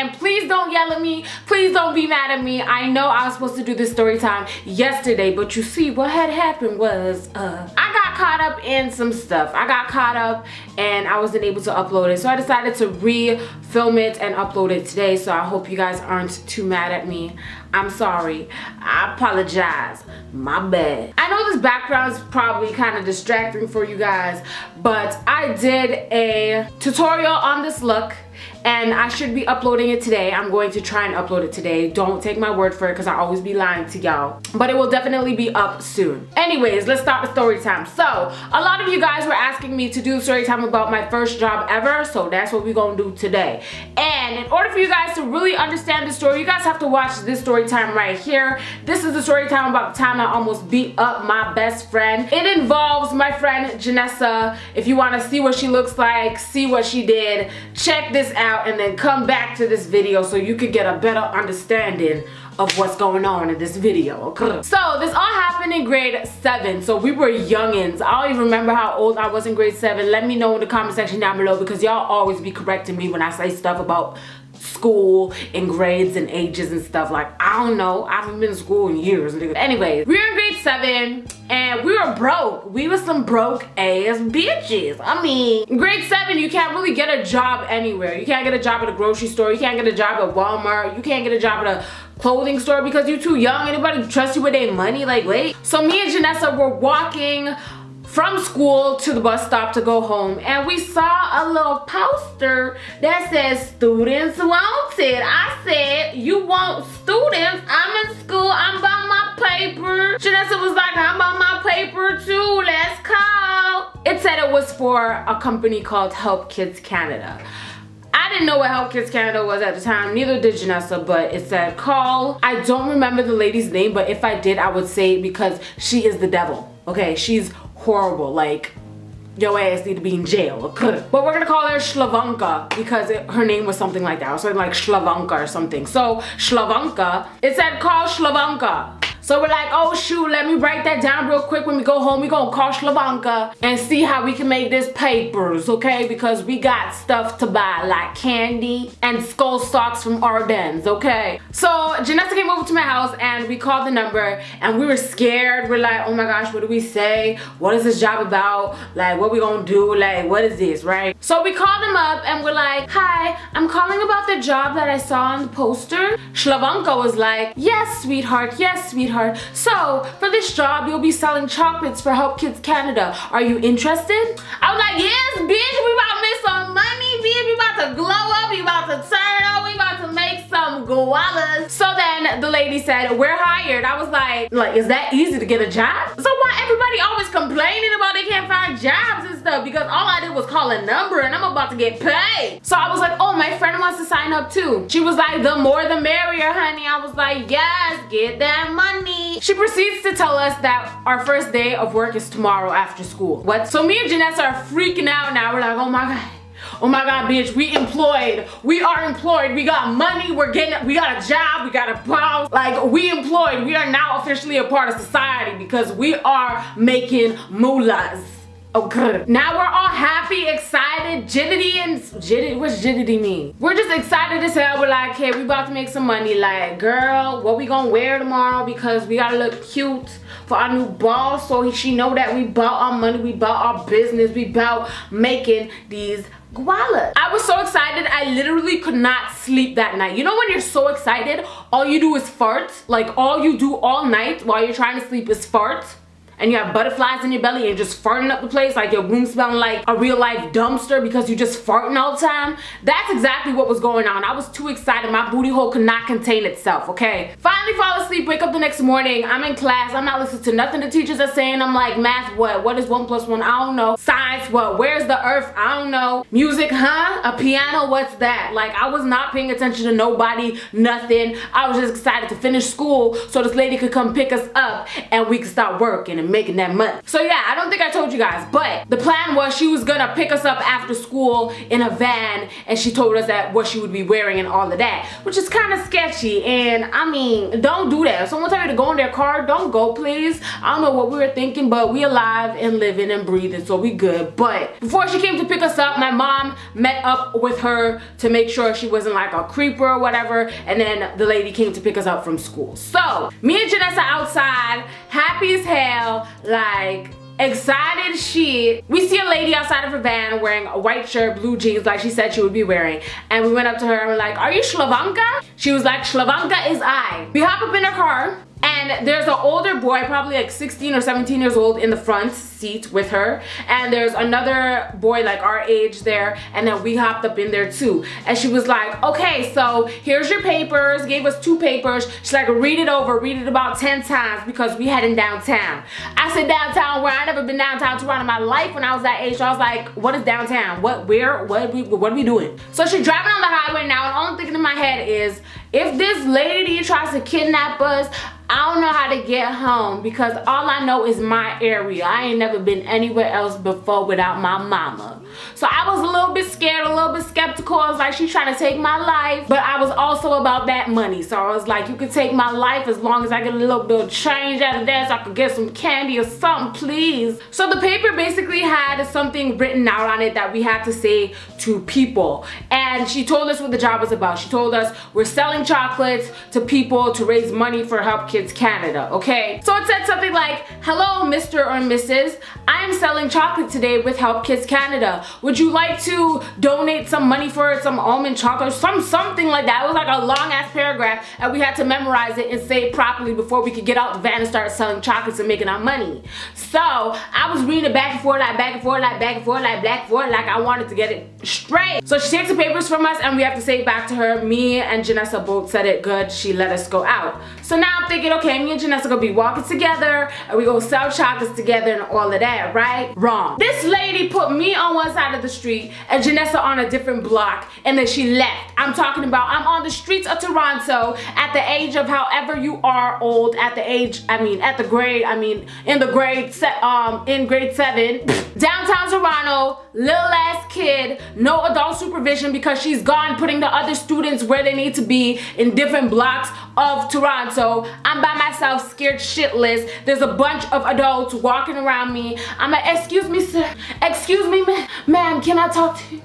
And please don't yell at me. Please don't be mad at me. I know I was supposed to do this story time yesterday, but you see what had happened was I got caught up in some stuff. I got caught up and I wasn't able to upload it. So I decided to re-film it and upload it today. So I hope you guys aren't too mad at me. I'm sorry. I apologize. My bad. I know this background is probably kind of distracting for you guys, but I did a tutorial on this look and I should be uploading it today. I'm going to try and upload it today. Don't take my word for it because I always be lying to y'all. But it will definitely be up soon. Anyways, let's start the story time. So, a lot of you guys were asking me to do story time about my first job ever, so that's what we're gonna do today. And in order for you guys to really understand the story, you guys have to watch this story time right here. This is the story time about the time I almost beat up my best friend. It involves my friend Janessa. If you want to see what she looks like, see what she did, check this out and then come back to this video so you could get a better understanding of what's going on in this video, okay? So this all happened in grade 7, so we were youngins. I don't even remember how old I was in grade 7. Let me know in the comment section down below because y'all always be correcting me when I say stuff about school and grades and ages and stuff. Like, I don't know, I haven't been to school in years. Anyways, we were in grade 7 and we were broke. We were some broke ass bitches. I mean, in grade 7 you can't really get a job anywhere. You can't get a job at a grocery store, you can't get a job at Walmart, you can't get a job at a clothing store because you're too young. Anybody trust you with their money? Like, wait. So me and Janessa were walking from school to the bus stop to go home and we saw a little poster that says students wanted. I said, you want students? I'm in school, I'm about my paper. Janessa was like, I'm about my paper too, let's call. It said it was for a company called Help Kids Canada. I didn't know what Help Kids Canada was at the time, neither did Janessa, but it said call. I don't remember the lady's name, but if I did, I would say it because she is the devil, okay? She's horrible, like your ass need to be in jail. But we're gonna call her Slavanka because her name was something like that. I was like Slavanka or something. So Slavanka, it said call Slavanka. So we're like, oh shoot, let me write that down real quick. When we go home, we gonna call Slavanka and see how we can make this papers, okay? Because we got stuff to buy, like candy and skull socks from Ardennes, okay? So Janessa came over to my house and we called the number and we were scared. We're like, oh my gosh, what do we say? What is this job about? Like, what we gonna do? Like, what is this, right? So we called them up and we're like, hi, I'm calling about the job that I saw on the poster. Slavanka was like, yes, sweetheart, yes, sweetheart. So, for this job, you'll be selling chocolates for Help Kids Canada. Are you interested? I was like, yes, bitch, we about to make some money, bitch. We about to glow up, we about to turn up, we about to make some gualas. So then the lady said, we're hired. I was like, is that easy to get a job? So why everybody always complaining about they can't find jobs and stuff? Because all I did was call a number and I'm about to get paid. So I was like, oh, my friend wants to sign up too. She was like, the more the merrier, honey. I was like, yes, get that money. She proceeds to tell us that our first day of work is tomorrow after school. What? So me and Janessa are freaking out now. We're like, oh my god. Oh my god, bitch, we employed. We are employed. We got money. We got a job. We got a boss. Like, we employed. We are now officially a part of society because we are making moolahs. Okay. Now we're all happy, excited, what's jittity mean? We're just excited as hell. We're like, hey, we about to make some money. Like, girl, what we gonna wear tomorrow? Because we gotta look cute for our new boss. So she know that we bought our money, we bought our business, we bought making these gualas. I was so excited, I literally could not sleep that night. You know when you're so excited, all you do is fart? Like, all you do all night while you're trying to sleep is fart? And you have butterflies in your belly and you're just farting up the place, like your room smelling like a real life dumpster because you're just farting all the time. That's exactly what was going on. I was too excited. My booty hole could not contain itself, okay? Finally fall asleep, wake up the next morning. I'm in class. I'm not listening to nothing the teachers are saying. I'm like, math, what? What is 1 + 1? I don't know. Science, what? Where's the earth? I don't know. Music, huh? A piano, what's that? Like, I was not paying attention to nobody, nothing. I was just excited to finish school so this lady could come pick us up and we could start working. And making that money. So yeah, I don't think I told you guys, but the plan was she was gonna pick us up after school in a van, and she told us that what she would be wearing and all of that, which is kind of sketchy. And I mean, don't do that. If someone tell you to go in their car, don't go, please. I don't know what we were thinking, but we alive and living and breathing, so we good. But before she came to pick us up, my mom met up with her to make sure she wasn't like a creeper or whatever, and then the lady came to pick us up from school. So me and Janessa outside, happy as hell, like excited shit. We see a lady outside of her van wearing a white shirt, blue jeans, like she said she would be wearing, and we went up to her and we're like, are you Slavanka? She was like, Slavanka is I. We hop up in her car, and there's an older boy, probably like 16 or 17 years old, in the front seat with her, and there's another boy like our age there, and then we hopped up in there too. And she was like, okay, so here's your papers, gave us 2 papers. She's like, read it over, read it about 10 times because we heading downtown. I said downtown where? I never been downtown Toronto in my life when I was that age. So I was like, what is downtown? What, where, what are we doing? So she's driving on the highway now, and all I'm thinking in my head is, if this lady tries to kidnap us, I don't know how to get home, because all I know is my area. I ain't never been anywhere else before without my mama. So I was a little bit scared, a little bit skeptical. I was like, she's trying to take my life, but I was also about that money. So I was like, you could take my life as long as I get a little bit of change out of that, so I could get some candy or something, please. So the paper basically had something written out on it that we had to say to people. And she told us what the job was about. She told us we're selling chocolates to people to raise money for Help Kids Canada, okay? So it said something like, hello, Mr. or Mrs. I am selling chocolate today with Help Kids Canada. Would you like to donate some money for some almond chocolate? Something like that. It was like a long ass paragraph, and we had to memorize it and say it properly before we could get out the van and start selling chocolates and making our money. So I was reading it back and forth, like back and forth, like back and forth, like back and forth, like I wanted to get it straight. So she takes the papers from us, and we have to say it back to her. Me and Janessa both said it good. She let us go out. So now I'm thinking, okay, me and Janessa gonna be walking together, and we gonna sell chocolates together and all of that, right? Wrong. This lady put me on one side of the street and Janessa on a different block, and then she left. I'm talking about, I'm on the streets of Toronto at the age of however you are old, at the age, in grade 7, downtown Toronto, little ass kid, no adult supervision, because she's gone putting the other students where they need to be in different blocks of Toronto. I'm by myself, scared shitless. There's a bunch of adults walking around me. I'm like, excuse me, sir. Excuse me, ma'am, can I talk to you?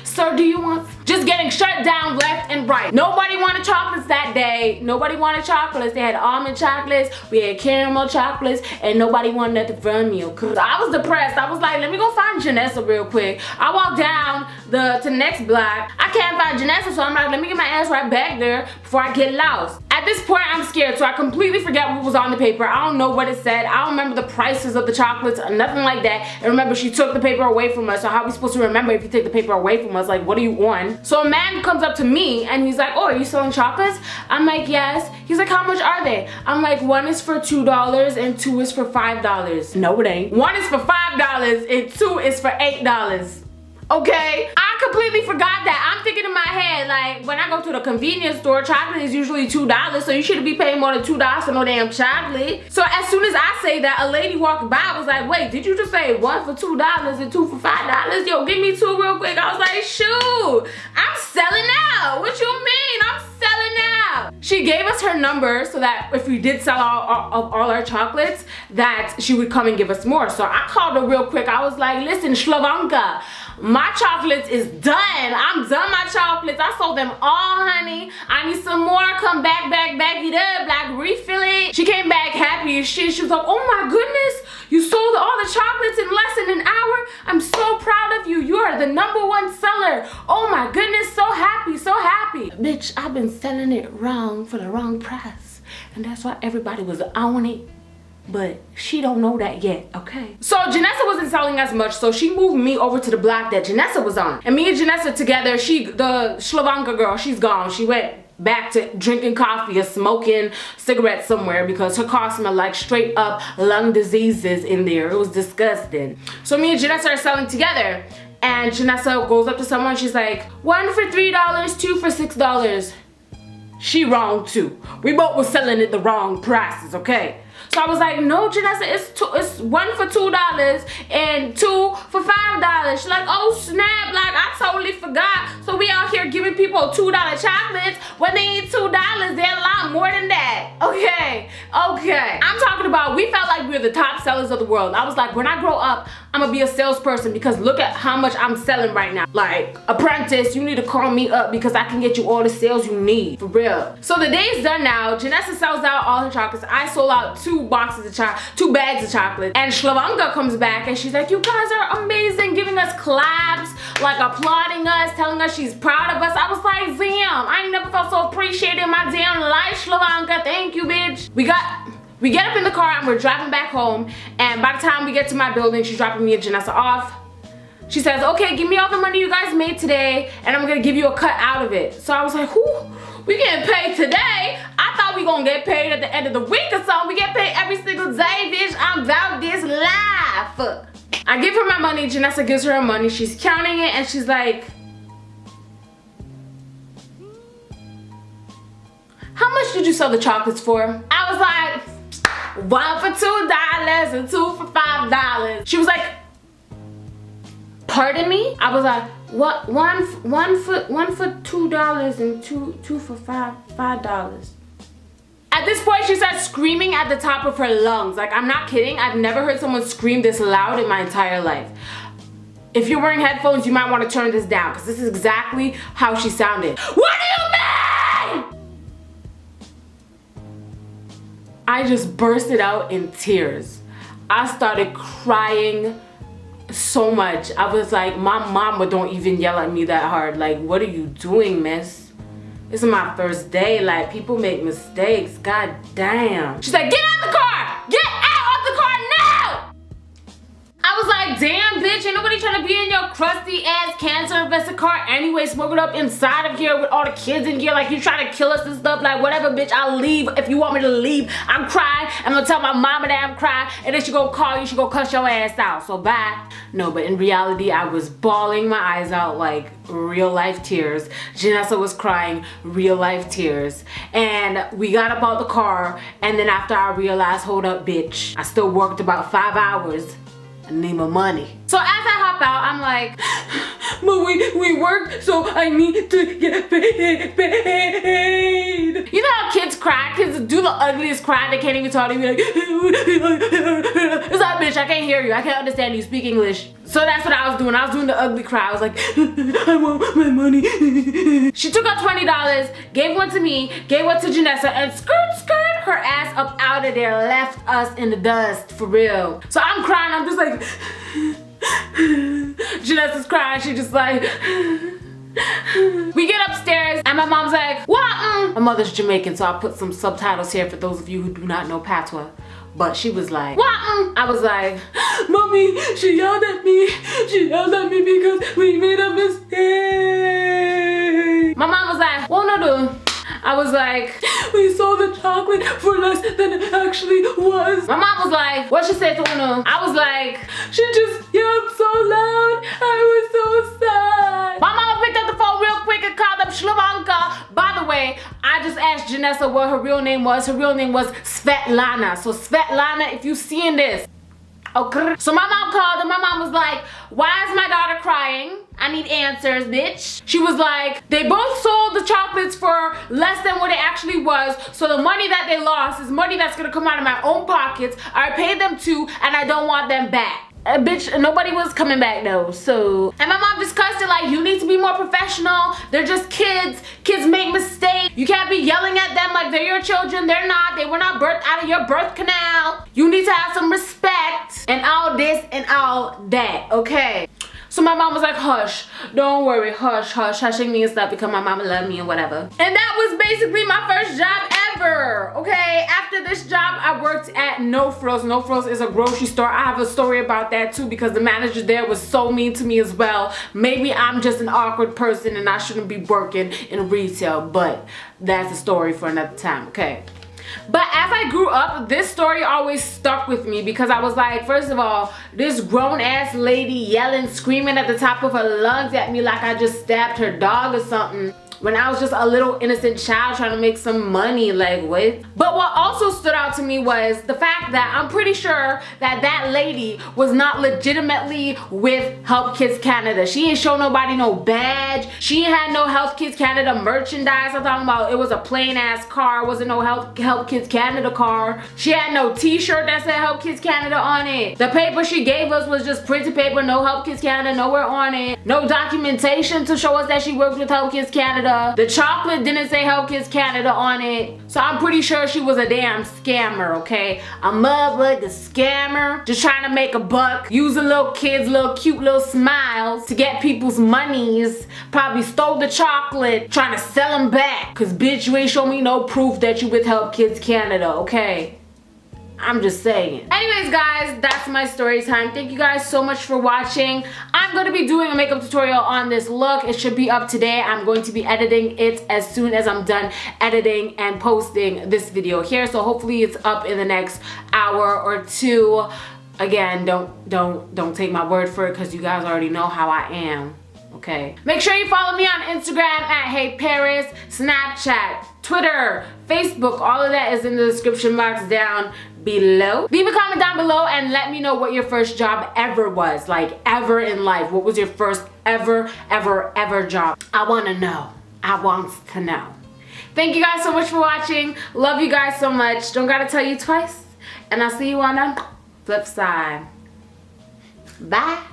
Sir, do you want? Just getting shut down left and right. Nobody wanted chocolates that day. Nobody wanted chocolates. They had almond chocolates, we had caramel chocolates, and nobody wanted nothing from me. Cause I was depressed. I was like, let me go find Janessa real quick. I walked down to the next block. I can't find Janessa, so I'm like, let me get my ass right back there before I get lost. At this point, I'm scared, so I completely forget what was on the paper. I don't know what it said. I don't remember the prices of the chocolates or nothing like that. And remember, she took the paper away from us, so how are we supposed to remember if you take the paper away from us? Like, what do you want? So a man comes up to me and he's like, oh, are you selling chocolates? I'm like, yes. He's like, how much are they? I'm like, one is for $2 and 2 is for $5. No, it ain't. One is for $5 and 2 is for $8. Okay? I completely forgot that. I'm thinking in my head, like, when I go to the convenience store, chocolate is usually $2, so you shouldn't be paying more than $2 for no damn chocolate. So as soon as I say that, a lady walked by, I was like, wait, did you just say one for $2 and 2 for $5? Yo, give me 2 real quick. I was like, shoot, I'm selling out. What you mean? I'm selling out. She gave us her number so that if we did sell all our chocolates, that she would come and give us more. So I called her real quick. I was like, listen, Slavanka, my chocolates is done. I'm done my chocolates. I sold them all, honey. I need some more. Come back it up, like refill it. She came back happy as shit. She was like, oh my goodness, you sold all the chocolates in less than an hour. I'm so proud of you. You are the #1 seller. Oh my goodness, so happy, so happy. Bitch, I've been selling it wrong for the wrong price. And that's why everybody was on it. But she don't know that yet, okay? So Janessa wasn't selling as much, so she moved me over to the block that Janessa was on. And me and Janessa together, the Slavanka girl, she's gone. She went back to drinking coffee or smoking cigarettes somewhere because her car smelled like straight up lung diseases in there. It was disgusting. So me and Janessa are selling together. And Janessa goes up to someone, she's like, 1 for $3, 2 for $6. She wrong too. We both was selling it the wrong prices, okay? So I was like, no, Janessa, it's one for $2 and two for $5. She's like, oh snap, like I totally forgot. So we out here giving people $2 chocolates when they ain't $2. They're a lot more than that. Okay. I'm talking about, we felt like we were the top sellers of the world. I was like, when I grow up, I'm gonna be a salesperson because look at how much I'm selling right now. Like, apprentice, you need to call me up because I can get you all the sales you need, for real. So the day's done now. Janessa sells out all her chocolates. I sold out 2 bags of chocolate. And Shlavonka comes back and she's like, you guys are amazing, giving us claps, like applauding us, telling us she's proud of us. I was like, damn, I ain't never felt so appreciated in my damn life, Shlavonka. Thank you, bitch. We get up in the car and we're driving back home, and by the time we get to my building, she's dropping me and Janessa off. She says, okay, give me all the money you guys made today and I'm gonna give you a cut out of it. So I was like, whoo, we getting paid today? I thought we gonna get paid at the end of the week or something. We get paid every single day, bitch. I'm about this life. I give her my money, Janessa gives her her money. She's counting it and she's like, how much did you sell the chocolates for? I was like, 1 for $2 and 2 for $5. She was like, pardon me? I was like, what? One for $2 and two for $5. At this point, she starts screaming at the top of her lungs. Like, I'm not kidding. I've never heard someone scream this loud in my entire life. If you're wearing headphones, you might want to turn this down because this is exactly how she sounded. What do you mean? I just bursted out in tears. I started crying so much. I was like, my mama don't even yell at me that hard. Like, what are you doing, miss? This is my first day. Like, people make mistakes. God damn. She's like, get out of the car! Get out of the car now! I was like, damn, bitch, ain't nobody trying to be in your crusty ass cancer infested car anyway, smoking up inside of here with all the kids in here, like you trying to kill us and stuff. Like, whatever, bitch, I'll leave if you want me to leave. I'm crying. I'm gonna tell my mama that I'm crying, and then she gonna call you, she gonna cuss your ass out. So bye. No, but in reality, I was bawling my eyes out like real life tears. Janessa was crying real life tears. And we got up out the car, and then after I realized, hold up, bitch, I still worked about 5 hours. I need my money. So as I hop out, I'm like, but we worked, so I need to get paid. You know how kids cry? Kids do the ugliest cry. They can't even talk. They be like, it's like, bitch, I can't hear you. I can't understand you. Speak English. So that's what I was doing. I was doing the ugly cry. I was like, I want my money. She took out $20, gave one to me, gave one to Janessa, and skirt her ass up out of there, left us in the dust, for real. So I'm crying. I'm just like, Janessa's crying. She just like, we get upstairs and my mom's like, what? My mother's Jamaican, so I'll put some subtitles here for those of you who do not know patois. But she was like, what? I was like, mommy, she yelled at me. She yelled at me because we made a mistake. My mom was like, well, no. I was like, we sold the chocolate for less than it actually was. My mom was like, what she said to Uno? I was like, she just yelled so loud. I was so sad. My mama picked up the phone real quick and called up Shlavonka. By the way, I just asked Janessa what her real name was. Her real name was Svetlana. So Svetlana, if you seeing this, okay. So my mom called and my mom was like, why is my daughter crying? I need answers, bitch. She was like, they both sold the chocolates for less than what it actually was. So the money that they lost is money that's gonna come out of my own pockets. I paid them too, and I don't want them back. Bitch, nobody was coming back though, so. And my mom discussed it like, you need to be more professional. They're just kids. Kids make mistakes. You can't be yelling at them like they're your children. They're not. They were not birthed out of your birth canal. You need to have some respect and all this and all that, okay? So my mom was like, hush, don't worry, hush, hushing me and stuff because my mama loved me and whatever. And that was basically my first job ever, okay? After this job, I worked at No Frills. No Frills is a grocery store. I have a story about that too because the manager there was so mean to me as well. Maybe I'm just an awkward person and I shouldn't be working in retail, but that's a story for another time, okay? But as I grew up, this story always stuck with me because I was like, first of all, this grown-ass lady yelling, screaming at the top of her lungs at me like I just stabbed her dog or something. when I was just a little innocent child trying to make some money, like what? But what also stood out to me was the fact that I'm pretty sure that that lady was not legitimately with Help Kids Canada. She ain't show nobody no badge. She ain't had no Help Kids Canada merchandise. I'm talking about it was a plain ass car. It wasn't no Help Kids Canada car. She had no t-shirt that said Help Kids Canada on it. The paper she gave us was just printed paper, no Help Kids Canada nowhere on it. No documentation to show us that she worked with Help Kids Canada. The chocolate didn't say Help Kids Canada on it. So I'm pretty sure she was a damn scammer, okay? A motherfucking scammer, just trying to make a buck, using little kids' little cute little smiles to get people's monies. Probably stole the chocolate, trying to sell them back. Cause bitch, you ain't show me no proof that you with Help Kids Canada, okay? I'm just saying. Anyways guys, that's my story time. Thank you guys so much for watching. I'm going to be doing a makeup tutorial on this look. It should be up today. I'm going to be editing it as soon as I'm done editing and posting this video here. So hopefully it's up in the next hour or two. Again, don't take my word for it because you guys already know how I am. Okay. Make sure you follow me on Instagram at HeyParis, Snapchat, Twitter, Facebook. All of that is in the description box down below. Leave a comment down below and let me know what your first job ever was. Like ever in life. What was your first ever job? I want to know. I want to know. Thank you guys so much for watching. Love you guys so much. Don't gotta tell you twice. And I'll see you on the flip side. Bye.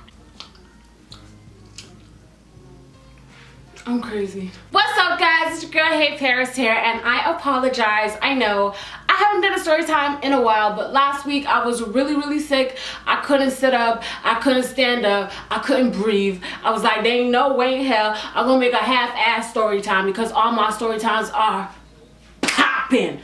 I'm crazy. What's up guys, it's your girl HeyParis here and I apologize. I know I haven't done a story time in a while, but last week I was really sick. I couldn't sit up, I couldn't stand up, I couldn't breathe. I was like, there ain't no way in hell I'm gonna make a half-ass story time because all my story times are popping.